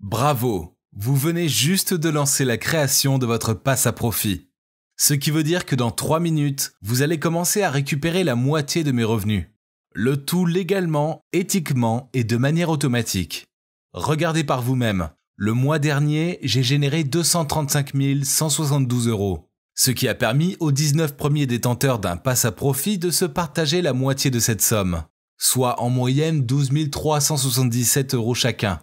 Bravo! Vous venez juste de lancer la création de votre passe à profit. Ce qui veut dire que dans 3 minutes, vous allez commencer à récupérer la moitié de mes revenus. Le tout légalement, éthiquement et de manière automatique. Regardez par vous-même. Le mois dernier, j'ai généré 235 172 €, ce qui a permis aux 19 premiers détenteurs d'un passe à profit de se partager la moitié de cette somme, soit en moyenne 12 377 € chacun.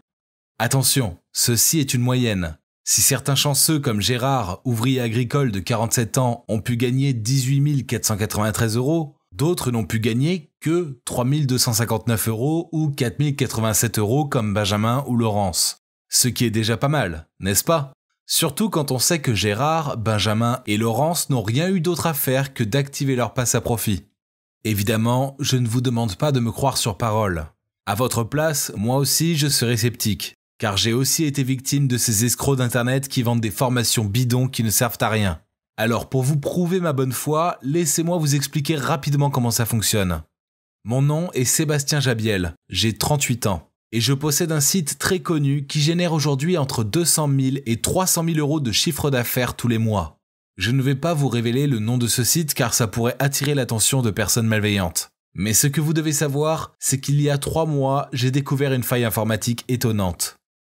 Attention, ceci est une moyenne. Si certains chanceux comme Gérard, ouvrier agricole de 47 ans, ont pu gagner 18 493 €, d'autres n'ont pu gagner que 3 259 € ou 4 087 € comme Benjamin ou Laurence. Ce qui est déjà pas mal, n'est-ce pas? Surtout quand on sait que Gérard, Benjamin et Laurence n'ont rien eu d'autre à faire que d'activer leur passe à profit. Évidemment, je ne vous demande pas de me croire sur parole. À votre place, moi aussi je serais sceptique, car j'ai aussi été victime de ces escrocs d'internet qui vendent des formations bidons qui ne servent à rien. Alors pour vous prouver ma bonne foi, laissez-moi vous expliquer rapidement comment ça fonctionne. Mon nom est Sébastien Jabiel, j'ai 38 ans. Et je possède un site très connu qui génère aujourd'hui entre 200 000 et 300 000 € de chiffre d'affaires tous les mois. Je ne vais pas vous révéler le nom de ce site car ça pourrait attirer l'attention de personnes malveillantes. Mais ce que vous devez savoir, c'est qu'il y a 3 mois, j'ai découvert une faille informatique étonnante.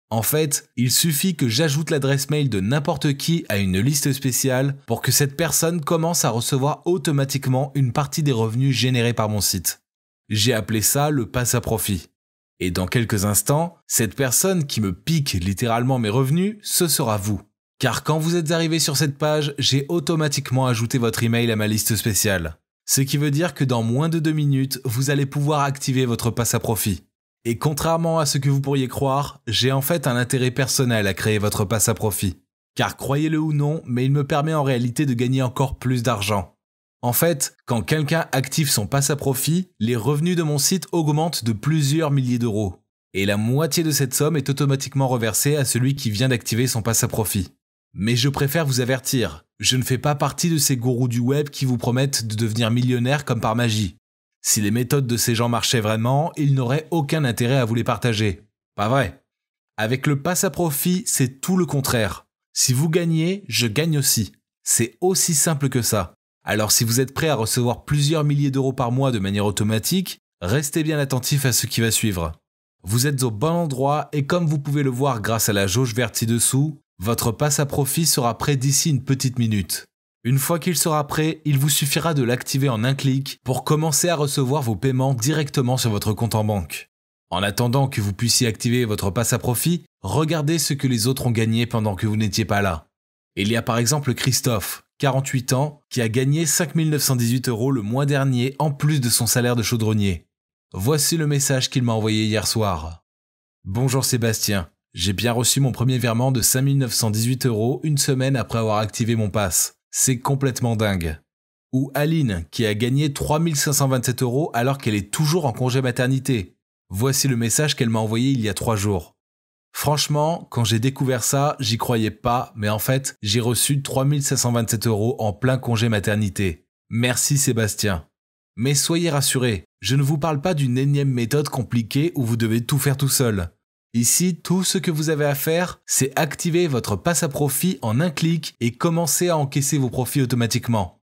En fait, il suffit que j'ajoute l'adresse mail de n'importe qui à une liste spéciale pour que cette personne commence à recevoir automatiquement une partie des revenus générés par mon site. J'ai appelé ça le passe à profit. Et dans quelques instants, cette personne qui me pique littéralement mes revenus, ce sera vous. Car quand vous êtes arrivé sur cette page, j'ai automatiquement ajouté votre email à ma liste spéciale. Ce qui veut dire que dans moins de 2 minutes, vous allez pouvoir activer votre passe à profit. Et contrairement à ce que vous pourriez croire, j'ai en fait un intérêt personnel à créer votre passe à profit. Car croyez-le ou non, mais il me permet en réalité de gagner encore plus d'argent. En fait, quand quelqu'un active son passe à profit, les revenus de mon site augmentent de plusieurs milliers d'euros. Et la moitié de cette somme est automatiquement reversée à celui qui vient d'activer son passe à profit. Mais je préfère vous avertir, je ne fais pas partie de ces gourous du web qui vous promettent de devenir millionnaire comme par magie. Si les méthodes de ces gens marchaient vraiment, ils n'auraient aucun intérêt à vous les partager. Pas vrai? Avec le passe à profit, c'est tout le contraire. Si vous gagnez, je gagne aussi. C'est aussi simple que ça. Alors si vous êtes prêt à recevoir plusieurs milliers d'euros par mois de manière automatique, restez bien attentif à ce qui va suivre. Vous êtes au bon endroit et comme vous pouvez le voir grâce à la jauge verte ci-dessous, votre passe à profit sera prêt d'ici une petite minute. Une fois qu'il sera prêt, il vous suffira de l'activer en un clic pour commencer à recevoir vos paiements directement sur votre compte en banque. En attendant que vous puissiez activer votre passe à profit, regardez ce que les autres ont gagné pendant que vous n'étiez pas là. Il y a par exemple Christophe, 48 ans, qui a gagné 5 918 € le mois dernier en plus de son salaire de chaudronnier. Voici le message qu'il m'a envoyé hier soir. Bonjour Sébastien, j'ai bien reçu mon premier virement de 5 918 € une semaine après avoir activé mon pass. C'est complètement dingue. Ou Aline, qui a gagné 3 527 € alors qu'elle est toujours en congé maternité. Voici le message qu'elle m'a envoyé il y a 3 jours. Franchement, quand j'ai découvert ça, j'y croyais pas, mais en fait, j'ai reçu 3 527 € en plein congé maternité. Merci Sébastien. Mais soyez rassurés, je ne vous parle pas d'une énième méthode compliquée où vous devez tout faire tout seul. Ici, tout ce que vous avez à faire, c'est activer votre passe à profit en un clic et commencer à encaisser vos profits automatiquement.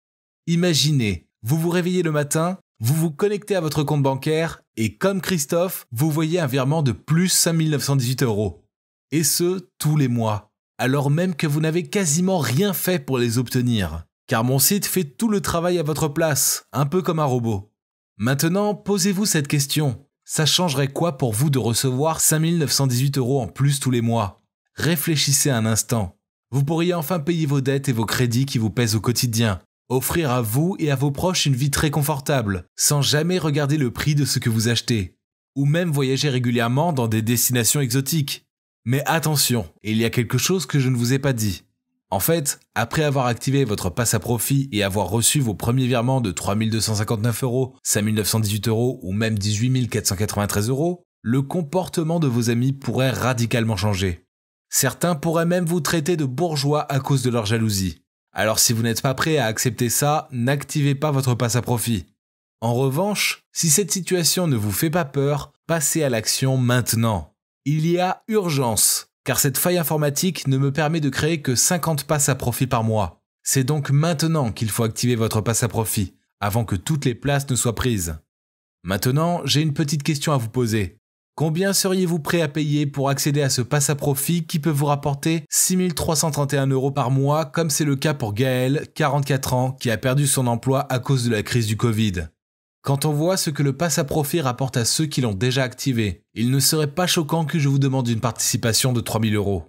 Imaginez, vous vous réveillez le matin, vous vous connectez à votre compte bancaire et comme Christophe, vous voyez un virement de plus 5 918 €. Et ce, tous les mois. Alors même que vous n'avez quasiment rien fait pour les obtenir. Car mon site fait tout le travail à votre place, un peu comme un robot. Maintenant, posez-vous cette question. Ça changerait quoi pour vous de recevoir 5 918 € en plus tous les mois? Réfléchissez un instant. Vous pourriez enfin payer vos dettes et vos crédits qui vous pèsent au quotidien. Offrir à vous et à vos proches une vie très confortable, sans jamais regarder le prix de ce que vous achetez. Ou même voyager régulièrement dans des destinations exotiques. Mais attention, il y a quelque chose que je ne vous ai pas dit. En fait, après avoir activé votre passe à profit et avoir reçu vos premiers virements de 3 259 €, 5 918 € ou même 18 493 €, le comportement de vos amis pourrait radicalement changer. Certains pourraient même vous traiter de bourgeois à cause de leur jalousie. Alors si vous n'êtes pas prêt à accepter ça, n'activez pas votre passe à profit. En revanche, si cette situation ne vous fait pas peur, passez à l'action maintenant. Il y a urgence. car cette faille informatique ne me permet de créer que 50 passes à profit par mois. C'est donc maintenant qu'il faut activer votre passe à profit, avant que toutes les places ne soient prises. Maintenant, j'ai une petite question à vous poser. Combien seriez-vous prêt à payer pour accéder à ce passe à profit qui peut vous rapporter 6 331 € par mois, comme c'est le cas pour Gaël, 44 ans, qui a perdu son emploi à cause de la crise du Covid? Quand on voit ce que le passe à profit rapporte à ceux qui l'ont déjà activé, il ne serait pas choquant que je vous demande une participation de 3 000 €.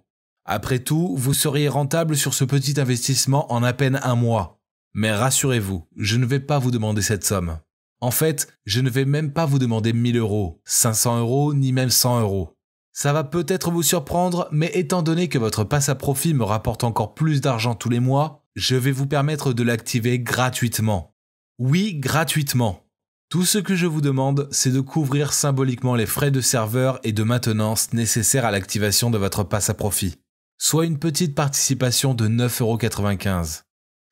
Après tout, vous seriez rentable sur ce petit investissement en à peine un mois. Mais rassurez-vous, je ne vais pas vous demander cette somme. En fait, je ne vais même pas vous demander 1 000 €, 500 €, ni même 100 €. Ça va peut-être vous surprendre, mais étant donné que votre passe à profit me rapporte encore plus d'argent tous les mois, je vais vous permettre de l'activer gratuitement. Oui, gratuitement. Tout ce que je vous demande, c'est de couvrir symboliquement les frais de serveur et de maintenance nécessaires à l'activation de votre passe à profit, soit une petite participation de 9,95 €.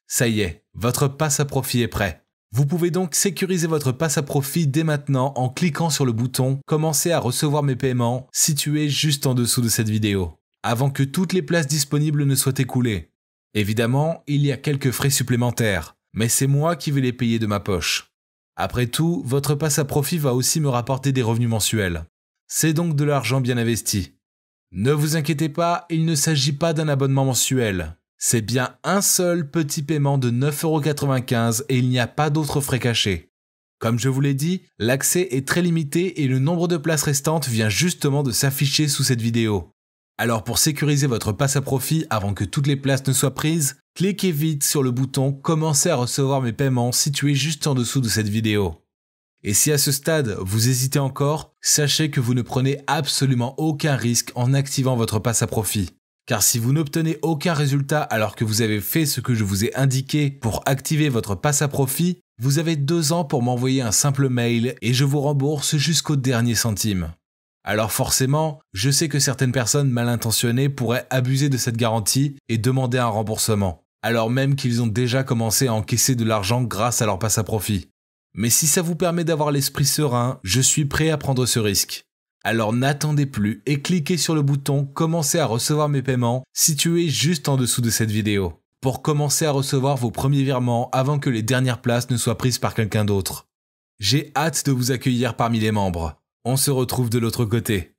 Ça y est, votre passe à profit est prêt. Vous pouvez donc sécuriser votre passe à profit dès maintenant en cliquant sur le bouton « Commencer à recevoir mes paiements » situé juste en dessous de cette vidéo, avant que toutes les places disponibles ne soient écoulées. Évidemment, il y a quelques frais supplémentaires, mais c'est moi qui vais les payer de ma poche. Après tout, votre passe à profit va aussi me rapporter des revenus mensuels. C'est donc de l'argent bien investi. Ne vous inquiétez pas, il ne s'agit pas d'un abonnement mensuel. C'est bien un seul petit paiement de 9,95 € et il n'y a pas d'autres frais cachés. Comme je vous l'ai dit, l'accès est très limité et le nombre de places restantes vient justement de s'afficher sous cette vidéo. Alors pour sécuriser votre passe à profit avant que toutes les places ne soient prises, cliquez vite sur le bouton « Commencer à recevoir mes paiements » situé juste en dessous de cette vidéo. Et si à ce stade vous hésitez encore, sachez que vous ne prenez absolument aucun risque en activant votre passe à profit. Car si vous n'obtenez aucun résultat alors que vous avez fait ce que je vous ai indiqué pour activer votre passe à profit, vous avez 2 ans pour m'envoyer un simple mail et je vous rembourse jusqu'au dernier centime. Alors forcément, je sais que certaines personnes mal intentionnées pourraient abuser de cette garantie et demander un remboursement, alors même qu'ils ont déjà commencé à encaisser de l'argent grâce à leur passe à profit. Mais si ça vous permet d'avoir l'esprit serein, je suis prêt à prendre ce risque. Alors n'attendez plus et cliquez sur le bouton « Commencer à recevoir mes paiements » situé juste en dessous de cette vidéo, pour commencer à recevoir vos premiers virements avant que les dernières places ne soient prises par quelqu'un d'autre. J'ai hâte de vous accueillir parmi les membres. On se retrouve de l'autre côté.